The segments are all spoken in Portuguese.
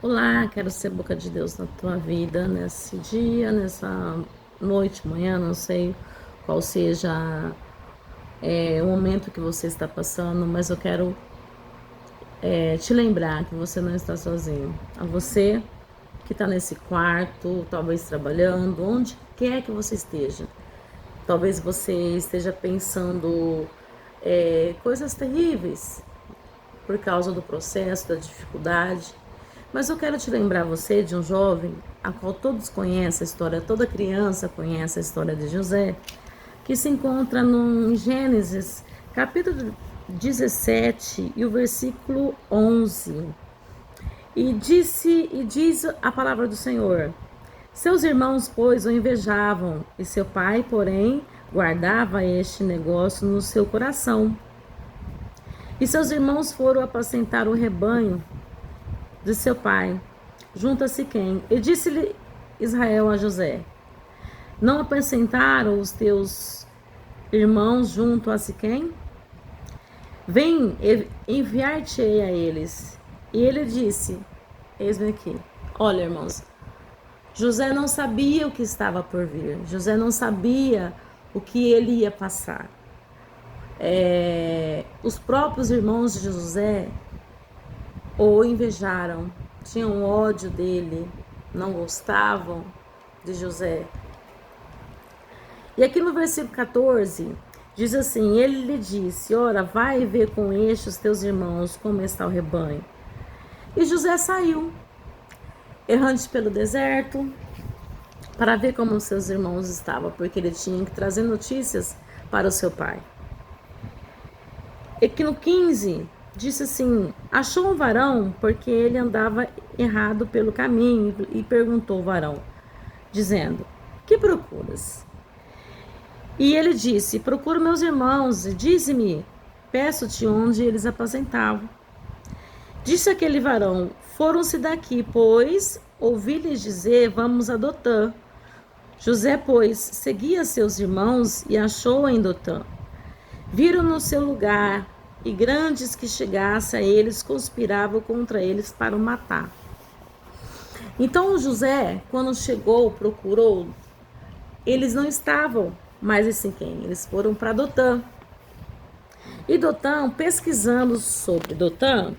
Olá, quero ser boca de Deus na tua vida, nesse dia, nessa noite, manhã, não sei qual seja o momento que você está passando, mas eu quero te lembrar que você não está sozinho. A você que está nesse quarto, talvez trabalhando, onde quer que você esteja. Talvez você esteja pensando coisas terríveis por causa do processo, da dificuldade. Mas eu quero te lembrar você de um jovem a qual todos conhecem a história, toda criança conhece a história de José, que se encontra no Gênesis, capítulo 17 e o versículo 11. Diz a palavra do Senhor: seus irmãos, pois, o invejavam, e seu pai, porém, guardava este negócio no seu coração. E seus irmãos foram apacentar o rebanho de seu pai, junto a Siquém. E disse-lhe Israel a José: não apacentaram os teus irmãos junto a Siquém? Vem, enviar-te-ei a eles. E ele disse: eis-me aqui. Olha, irmãos, José não sabia o que estava por vir. José não sabia o que ele ia passar. Os próprios irmãos de José o invejaram, tinham ódio dele, não gostavam de José. E aqui no versículo 14, diz assim: ele lhe disse: ora, vai ver com estes teus irmãos como está o rebanho. E José saiu, errante pelo deserto, para ver como seus irmãos estavam, porque ele tinha que trazer notícias para o seu pai. E aqui no 15, disse assim: achou um varão, porque ele andava errado pelo caminho, e perguntou o varão, dizendo: que procuras? E ele disse: procuro meus irmãos, e dize-me, peço-te onde eles apacentavam. Disse aquele varão: foram-se daqui, pois ouvi-lhes dizer: vamos a Dotã. José, pois, seguia seus irmãos e achou em Dotã. Viram no seu lugar, e grandes que chegasse a eles conspiravam contra eles para o matar. Então José, quando chegou, procurou, eles não estavam mais em Siquém, eles foram para Dotã. E Dotã, pesquisando sobre Dotã,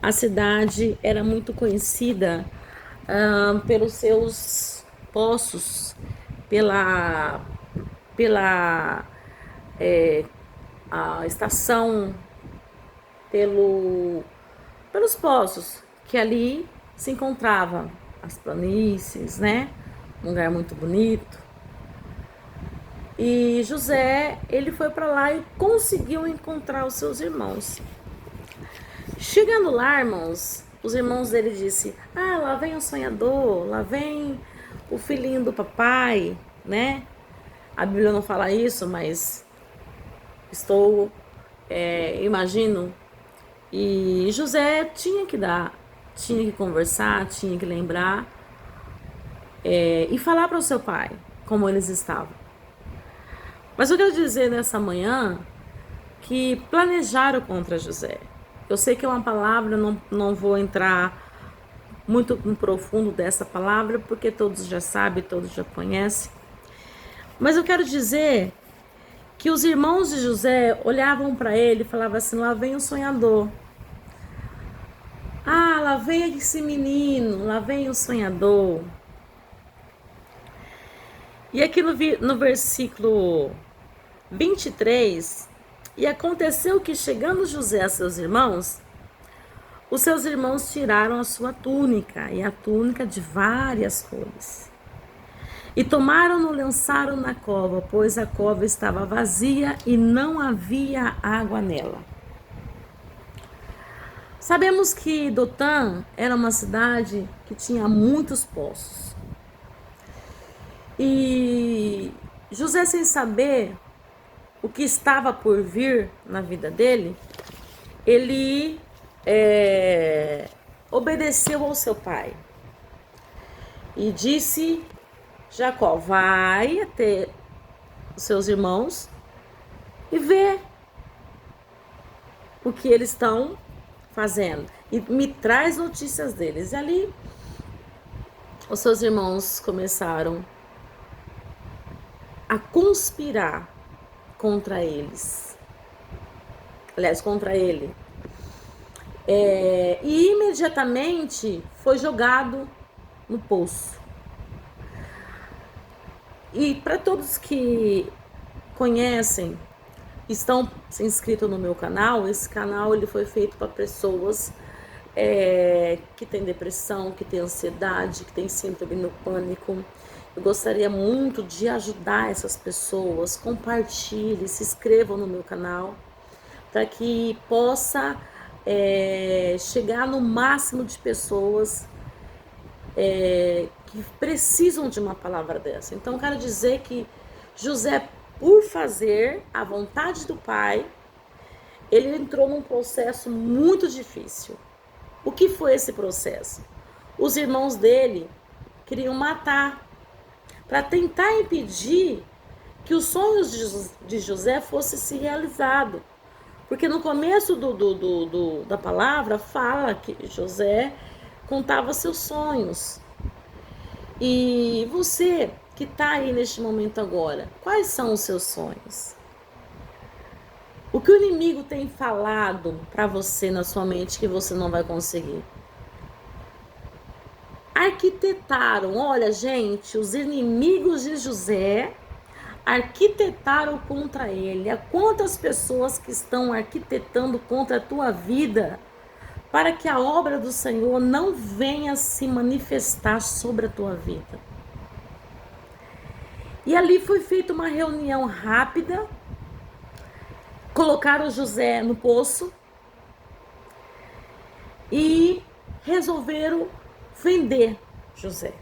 a cidade era muito conhecida pelos seus poços, pela a estação, pelos poços que ali se encontravam, as planícies, né? Um lugar muito bonito. E José, ele foi para lá e conseguiu encontrar os seus irmãos. Chegando lá, irmãos, os irmãos dele disseram: ah, lá vem o sonhador, lá vem o filhinho do papai, né? A Bíblia não fala isso, mas imagino. E José tinha que conversar, tinha que lembrar e falar para o seu pai como eles estavam. Mas eu quero dizer nessa manhã que planejaram contra José. Eu sei que é uma palavra, não vou entrar muito no profundo dessa palavra, porque todos já sabem, todos já conhecem. Mas eu quero dizer que os irmãos de José olhavam para ele e falavam assim: lá vem o sonhador. Ah, lá vem esse menino, lá vem o sonhador. E aqui no versículo 23, e aconteceu que, chegando José a seus irmãos, os seus irmãos tiraram a sua túnica, e a túnica de várias cores. E tomaram-no, lançaram na cova, pois a cova estava vazia e não havia água nela. Sabemos que Dotã era uma cidade que tinha muitos poços. E José, sem saber o que estava por vir na vida dele, ele obedeceu ao seu pai. E disse: Jacó, vai até os seus irmãos e vê o que eles estão fazendo. e me traz notícias deles. E ali os seus irmãos começaram a conspirar contra eles. Aliás, contra ele. E imediatamente foi jogado no poço. E para todos que conhecem, estão inscritos no meu canal, esse canal ele foi feito para pessoas que têm depressão, que têm ansiedade, que têm síndrome do pânico. Eu gostaria muito de ajudar essas pessoas. Compartilhe, se inscrevam no meu canal, para que possa chegar no máximo de pessoas que precisam de uma palavra dessa. Então, quero dizer que José, por fazer a vontade do Pai, ele entrou num processo muito difícil. O que foi esse processo? Os irmãos dele queriam matar, para tentar impedir que os sonhos de José fossem se realizados. Porque no começo da palavra fala que José contava seus sonhos. E você que está aí neste momento agora, quais são os seus sonhos? O que o inimigo tem falado para você na sua mente que você não vai conseguir? Arquitetaram, olha gente, os inimigos de José arquitetaram contra ele. Há quantas pessoas que estão arquitetando contra a tua vida para que a obra do Senhor não venha se manifestar sobre a tua vida. E ali foi feita uma reunião rápida, colocaram José no poço e resolveram vender José.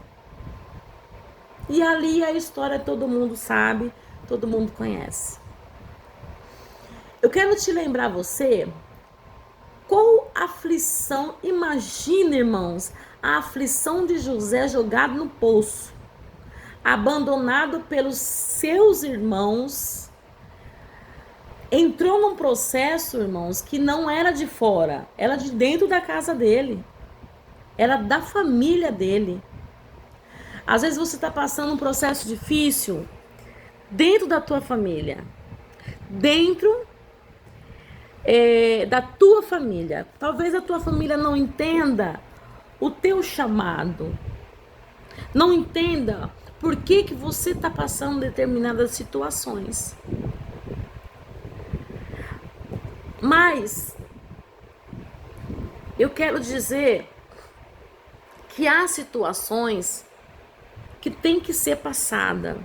E ali a história todo mundo sabe, todo mundo conhece. Eu quero te lembrar você, qual aflição, imagina irmãos, a aflição de José jogado no poço, abandonado pelos seus irmãos, entrou num processo, irmãos, que não era de fora, era de dentro da casa dele, era da família dele. Às vezes você está passando um processo difícil dentro da tua família, dentro da tua família. Talvez a tua família não entenda o teu chamado, não entenda por que você está passando determinadas situações. Mas eu quero dizer que há situações que tem que ser passada.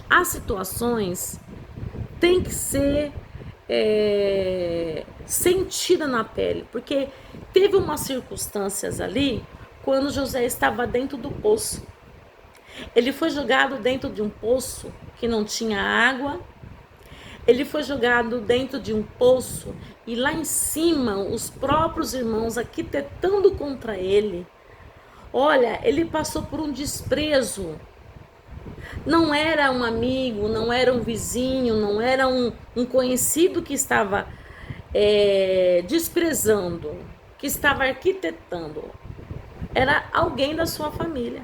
Há situações que tem que ser sentida na pele, porque teve umas circunstâncias ali quando José estava dentro do poço. Ele foi jogado dentro de um poço que não tinha água. Ele foi jogado dentro de um poço e lá em cima os próprios irmãos arquitetando contra ele. Olha, ele passou por um desprezo. Não era um amigo, não era um vizinho, não era um conhecido que estava desprezando, que estava arquitetando. Era alguém da sua família.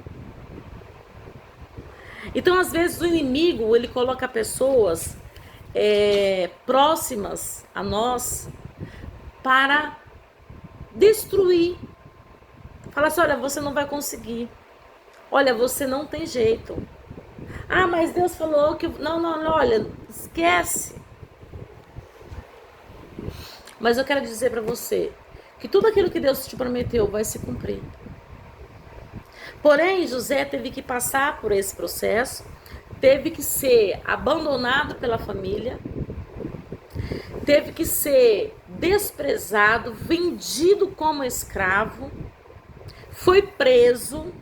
Então, às vezes, o inimigo, ele coloca pessoas próximas a nós para destruir. Fala assim, olha, você não vai conseguir. Olha, você não tem jeito. Ah, mas Deus falou que... Não, olha, esquece. Mas eu quero dizer para você que tudo aquilo que Deus te prometeu vai se cumprir. Porém, José teve que passar por esse processo, teve que ser abandonado pela família, teve que ser desprezado, vendido como escravo, foi preso,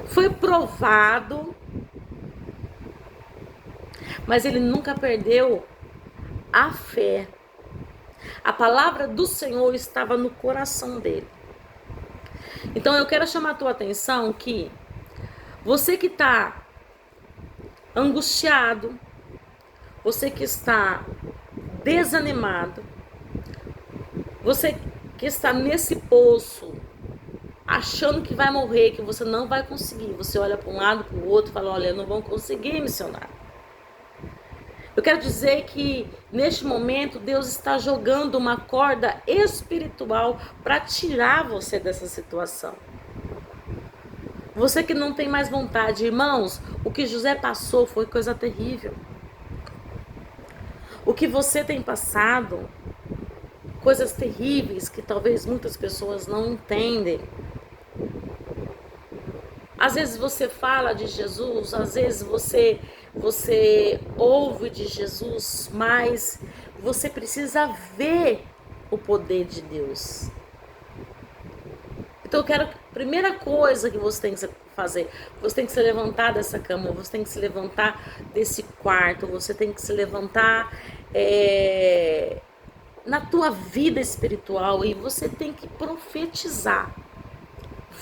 foi provado, mas ele nunca perdeu a fé. A palavra do Senhor estava no coração dele. Então eu quero chamar a tua atenção que você que está angustiado, você que está desanimado, você que está nesse poço, achando que vai morrer, que você não vai conseguir. Você olha para um lado, para o outro e fala, olha, eu não vou conseguir, missionário. Eu quero dizer que neste momento Deus está jogando uma corda espiritual para tirar você dessa situação. Você que não tem mais vontade, irmãos, o que José passou foi coisa terrível. O que você tem passado, coisas terríveis que talvez muitas pessoas não entendem. Às vezes você fala de Jesus, às vezes você ouve de Jesus, mas você precisa ver o poder de Deus. Então eu quero, primeira coisa que você tem que fazer, você tem que se levantar dessa cama, você tem que se levantar desse quarto, você tem que se levantar na tua vida espiritual e você tem que profetizar.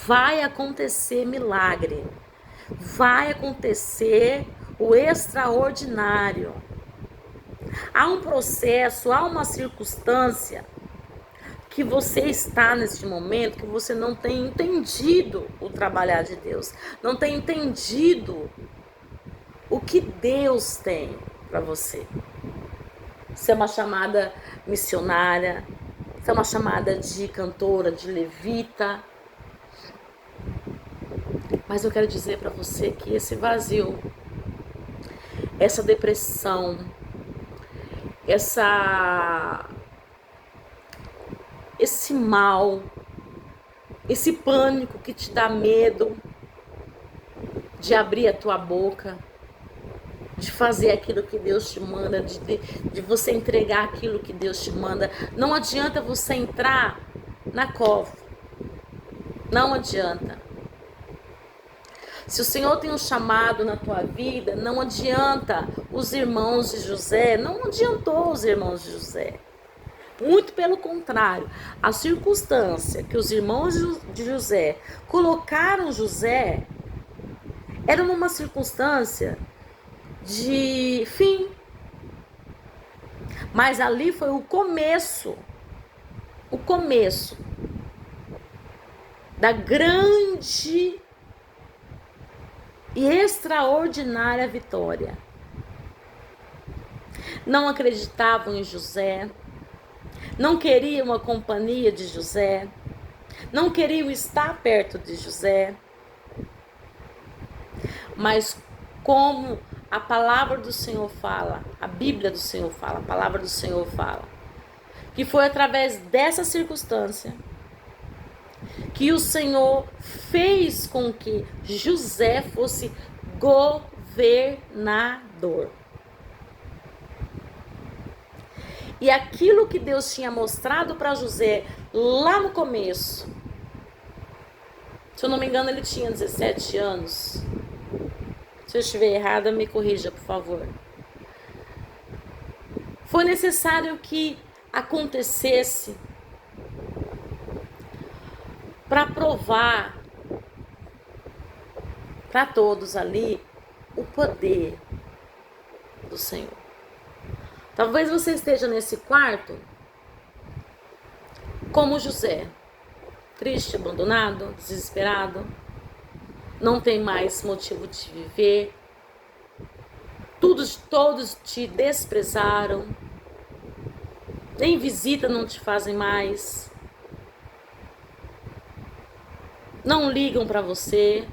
Vai acontecer milagre, vai acontecer o extraordinário. Há um processo, há uma circunstância que você está neste momento, que você não tem entendido o trabalhar de Deus, não tem entendido o que Deus tem para você. Se é uma chamada missionária, se é uma chamada de cantora, de levita. Mas eu quero dizer para você que esse vazio, essa depressão, esse mal, esse pânico que te dá medo de abrir a tua boca, de fazer aquilo que Deus te manda, de você entregar aquilo que Deus te manda. Não adianta você entrar na cova. Não adianta. Se o Senhor tem um chamado na tua vida, não adianta os irmãos de José, não adiantou os irmãos de José. Muito pelo contrário, a circunstância que os irmãos de José colocaram José era numa circunstância de fim. Mas ali foi o começo da grande e extraordinária vitória. Não acreditavam em José, não queriam a companhia de José, não queriam estar perto de José, mas como a palavra do Senhor fala, a Bíblia do Senhor fala, a palavra do Senhor fala, que foi através dessa circunstância que o Senhor fez com que José fosse governador. E aquilo que Deus tinha mostrado para José lá no começo, se eu não me engano ele tinha 17 anos, se eu estiver errada me corrija por favor, foi necessário que acontecesse para provar para todos ali o poder do Senhor. Talvez você esteja nesse quarto como José, triste, abandonado, desesperado, não tem mais motivo de viver, todos te desprezaram, nem visita não te fazem mais, não ligam para você,